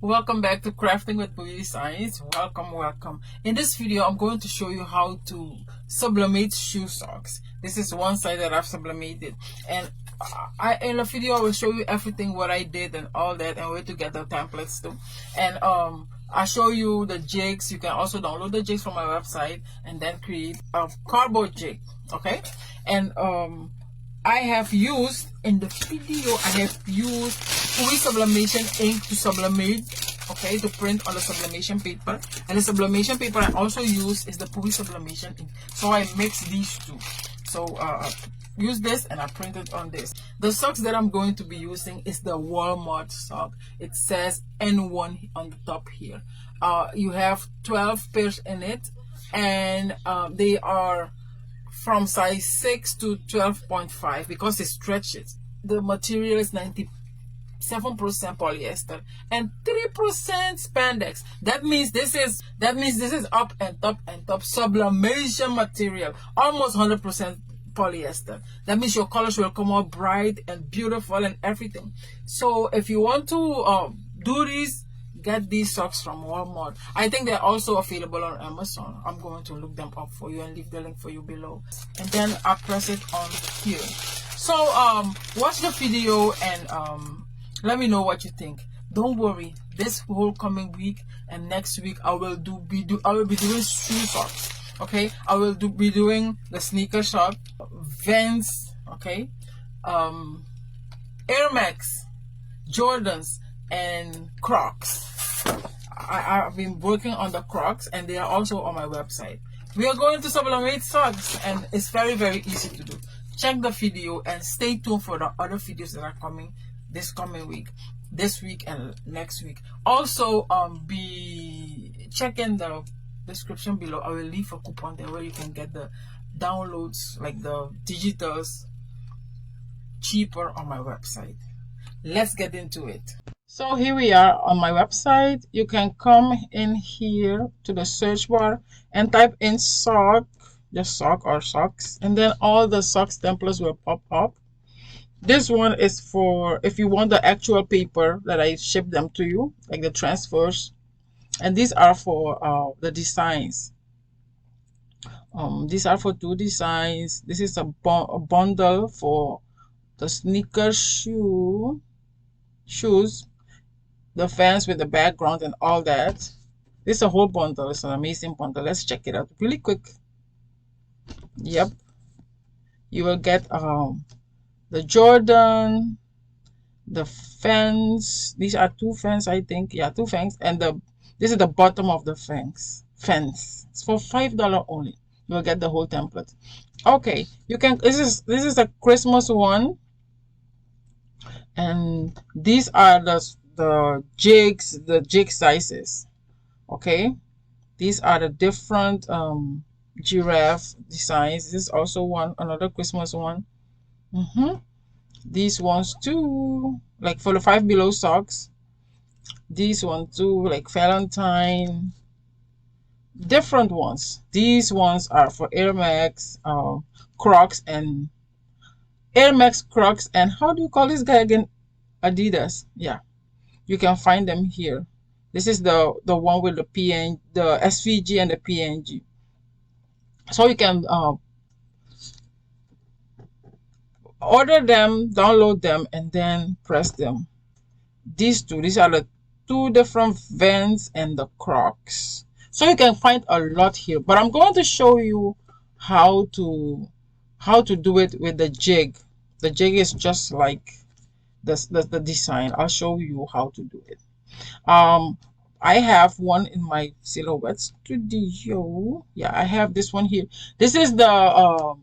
Welcome back to Crafting with Booty Science. Welcome. In this video, I'm going to show you how to sublimate shoe socks. This is one side that I've sublimated, and in the video I will show you everything what I did and all that, and where to get the templates too. And I show you the jigs. You can also download the jigs from my website and then create a cardboard jig. Okay, and I have used in the video, I have used Fui sublimation ink to sublimate, okay, to print on the sublimation paper. And the sublimation paper I also use is the Fui sublimation ink. So I mix these two. So use this and I printed on this. The socks that I'm going to be using is the Walmart sock. It says N1 on the top here. You have 12 pairs in it, and they are from size 6 to 12.5 because it stretches. The material is 97% polyester and 3% spandex. That means this is up and top sublimation material, almost 100% polyester. That means your colors will come out bright and beautiful and everything. So if you want to do this, get these socks from Walmart. I think they're also available on Amazon. I'm going to look them up for you and leave the link for you below. And then I press it on here. So watch the video and let me know what you think. Don't worry, this whole coming week and next week I will be doing shoe socks. Okay, I will be doing the sneaker sock, Vans, okay, Air Max, Jordans, and Crocs. I've been working on the Crocs and they are also on my website. We are going to sublimate socks and it's very easy to do. Check the video and stay tuned for the other videos that are coming this coming week, this week and next week. Also be checking the description below. I will leave a coupon there where you can get the downloads, like the digitals, cheaper on my website. Let's get into it. So here we are on my website. You can come in here to the search bar and type in sock, just sock or socks, and then all the socks templates will pop up. This one is for if you want the actual paper that I ship them to you, like the transfers, and these are for the designs. These are for 2 designs. This is a bundle for the sneaker shoes, the fans with the background and all that. This is a whole bundle. It's an amazing bundle. Let's check it out really quick. Yep, you will get the Jordan, the fans. These are 2 fans, I think. Yeah, 2 fans, and this is the bottom of the fans. It's for $5 only. You will get the whole template. Okay, you can. This is a Christmas one, and these are the jigs, the jig sizes. Okay, these are the different giraffe designs. This is also another Christmas one. These ones too, like for the 5 below socks. These ones too, like Valentine. Different ones. These ones are for Air Max, Crocs, and Air Max, Crocs, and how do you call this guy again? Adidas. Yeah, you can find them here. This is the one with the the SVG and the PNG. So you can order them, download them, and then press them. These are the 2 different Vans and the Crocs. So you can find a lot here, but I'm going to show you how to do it with the jig. The jig is just like the design. I'll show you how to do it. I have one in my Silhouette studio. Yeah, I have this one here. This is the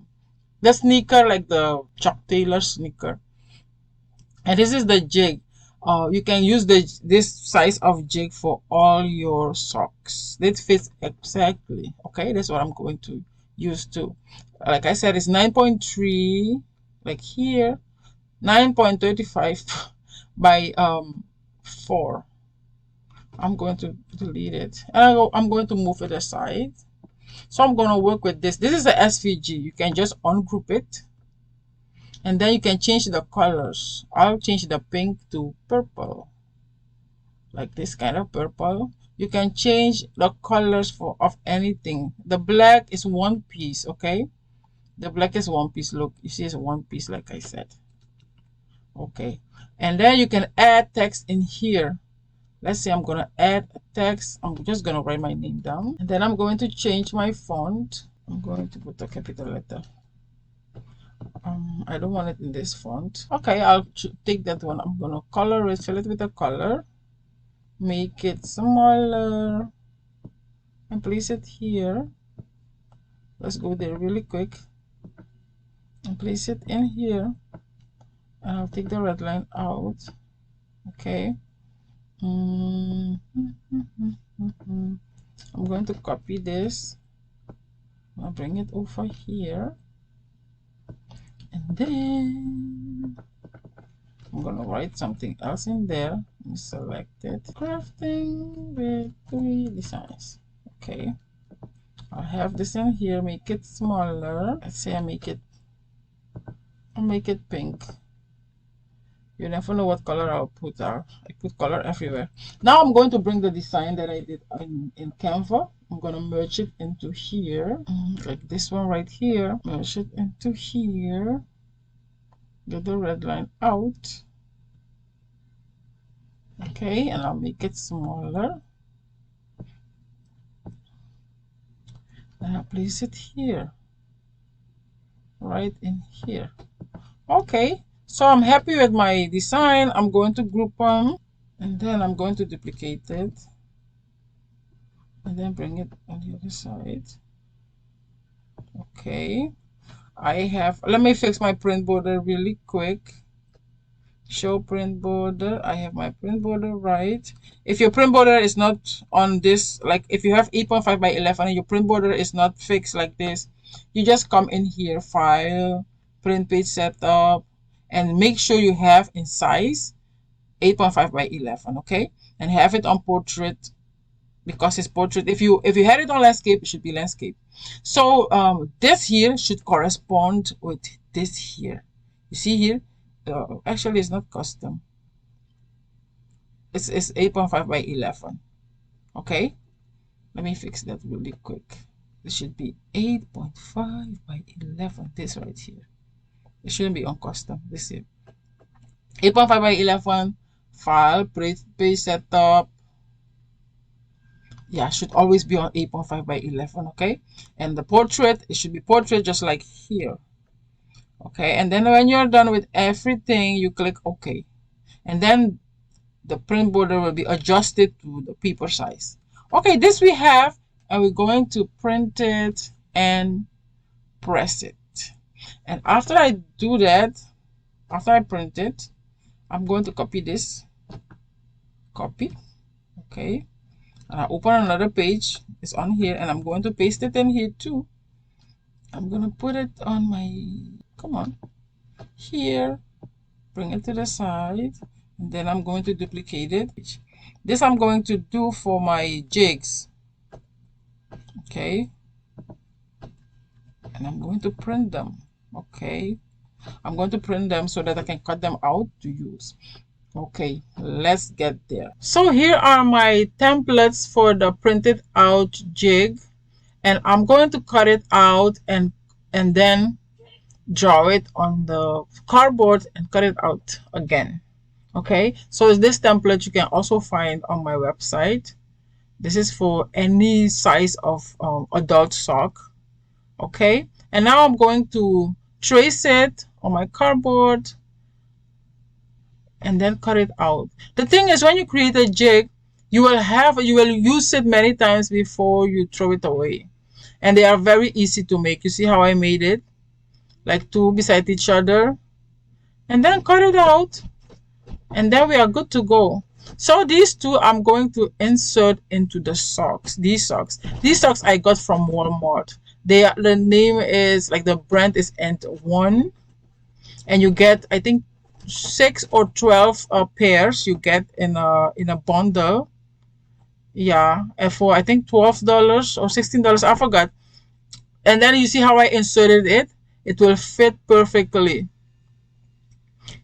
sneaker, like the Chuck Taylor sneaker, and this is the jig. You can use this size of jig for all your socks. It fits exactly. Okay, that's what I'm going to use too. Like I said, it's 9.3, like here, 9.35 by 4. I'm going to delete it, and I'm going to move it aside. So I'm going to work with this. This is a SVG. You can just ungroup it, and then you can change the colors. I'll change the pink to purple, like this kind of purple. You can change the colors of anything. The black is one piece, okay? The black is one piece. Look, you see it's one piece, like I said. Okay, and then you can add text in here. Let's say I'm gonna add a text. I'm just gonna write my name down, and then I'm going to change my font. I'm going to put a capital letter. I don't want it in this font. Okay, I'll take that one. I'm gonna color it, fill it with a color, make it smaller, and place it here. Let's go there really quick and place it in here. And I'll take the red line out. Okay. I'm going to copy this. I'll bring it over here. And then I'm gonna write something else in there. Select it. Crafting with 3 designs. Okay. I'll have this in here, make it smaller. Let's say I'll make it pink. You never know what color I'll put out. I put color everywhere. Now I'm going to bring the design that I did in Canva. I'm going to merge it into here. Like this one right here. Merge it into here. Get the red line out. Okay, and I'll make it smaller. And I'll place it here. Right in here. Okay. So I'm happy with my design. I'm going to group them, and then I'm going to duplicate it, and then bring it on the other side. Okay, let me fix my print border really quick. Show print border. I have my print border right. If your print border is not on this, like if you have 8.5 by 11 and your print border is not fixed like this, you just come in here, file, print page setup, and make sure you have in size 8.5 by 11, okay? And have it on portrait because it's portrait. If you had it on landscape, it should be landscape. So this here should correspond with this here. You see here? Actually, it's not custom. It's 8.5 by 11. Okay? Let me fix that really quick. It should be 8.5 by 11. This right here. It shouldn't be on custom. This here. 8.5 by 11. File, page setup. Yeah, should always be on 8.5 by 11. Okay. And the portrait, it should be portrait just like here. Okay. And then when you're done with everything, you click OK. And then the print border will be adjusted to the paper size. Okay, this we have, and we're going to print it and press it. And after I do that, after I print it, I'm going to copy this. Copy. Okay. And I open another page. It's on here, and I'm going to paste it in here too. I'm going to put it on my, come on, here. Bring it to the side. And then I'm going to duplicate it. This I'm going to do for my jigs. Okay. And I'm going to print them. Okay. I'm going to print them so that I can cut them out to use. Okay, let's get there. So here are my templates for the printed out jig. And I'm going to cut it out and then draw it on the cardboard and cut it out again. Okay, so this template you can also find on my website. This is for any size of adult sock. Okay, and now I'm going to trace it on my cardboard and then cut it out. The thing is, when you create a jig, you will use it many times before you throw it away, and they are very easy to make. You see how I made it, like two beside each other, and then cut it out. And then we are good to go. So these two I'm going to insert into the socks. These socks I got from Walmart. The name is, like, the brand is Ant1, and you get, I think, 6 or 12 pairs you get in a bundle. Yeah, and for I think $12 or $16, I forgot. And then you see how I inserted it. It will fit perfectly.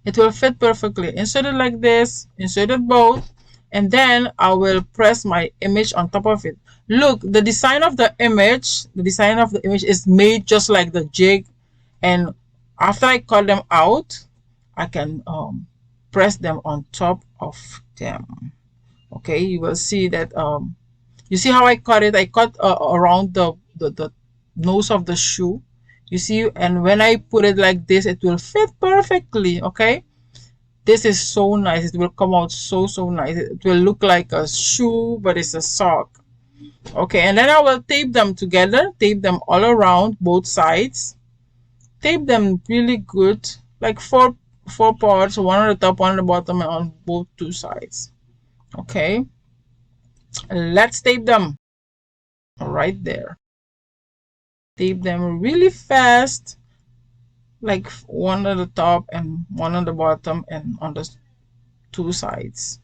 It will fit perfectly. Insert it like this, insert it both, and then I will press my image on top of it. Look, the design of the image is made just like the jig, and after I cut them out, I can press them on top of them. Okay, you will see that you see how I cut it. I cut around the nose of the shoe, you see, and when I put it like this, it will fit perfectly. Okay, this is so nice. It will come out so nice. It will look like a shoe, but it's a sock. Okay, and then I will tape them together, tape them all around both sides, tape them really good, like four parts, one on the top, one on the bottom, and on both two sides. Okay, let's tape them right there. Tape them really fast, like one on the top and one on the bottom and on the two sides.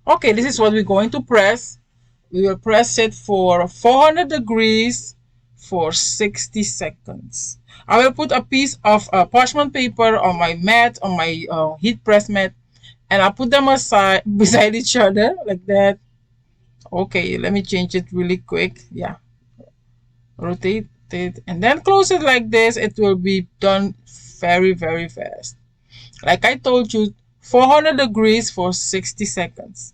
Okay, this is what we're going to press. We will press it for 400 degrees for 60 seconds. I will put a piece of parchment paper on my mat, on my heat press mat, and I'll put them aside beside each other like that. Okay, let me change it really quick. Yeah, rotate it and then close it like this. It will be done very fast. Like I told you, 400 degrees for 60 seconds.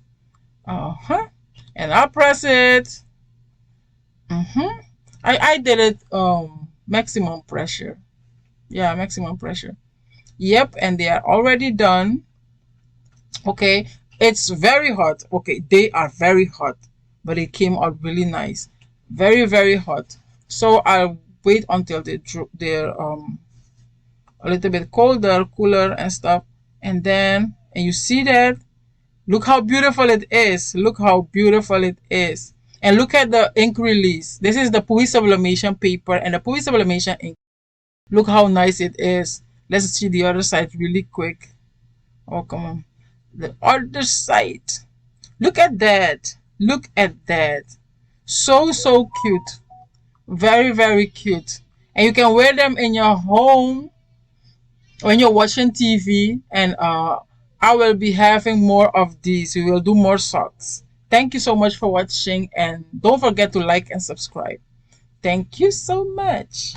And I'll press it. I did it maximum pressure. Yeah, maximum pressure. Yep, and they are already done. Okay, it's very hot. Okay, they are very hot, but it came out really nice. Very hot. So I'll wait until they're a little bit cooler and stuff, and you see that. Look how beautiful it is. Look how beautiful it is. And look at the ink release. This is the Puyi sublimation paper and the Puyi sublimation ink. Look how nice it is. Let's see the other side really quick. Oh, come on. The other side. Look at that. Look at that. So cute. Very cute. And you can wear them in your home when you're watching TV, and I will be having more of these. We will do more socks. Thank you so much for watching, and don't forget to like and subscribe. Thank you so much.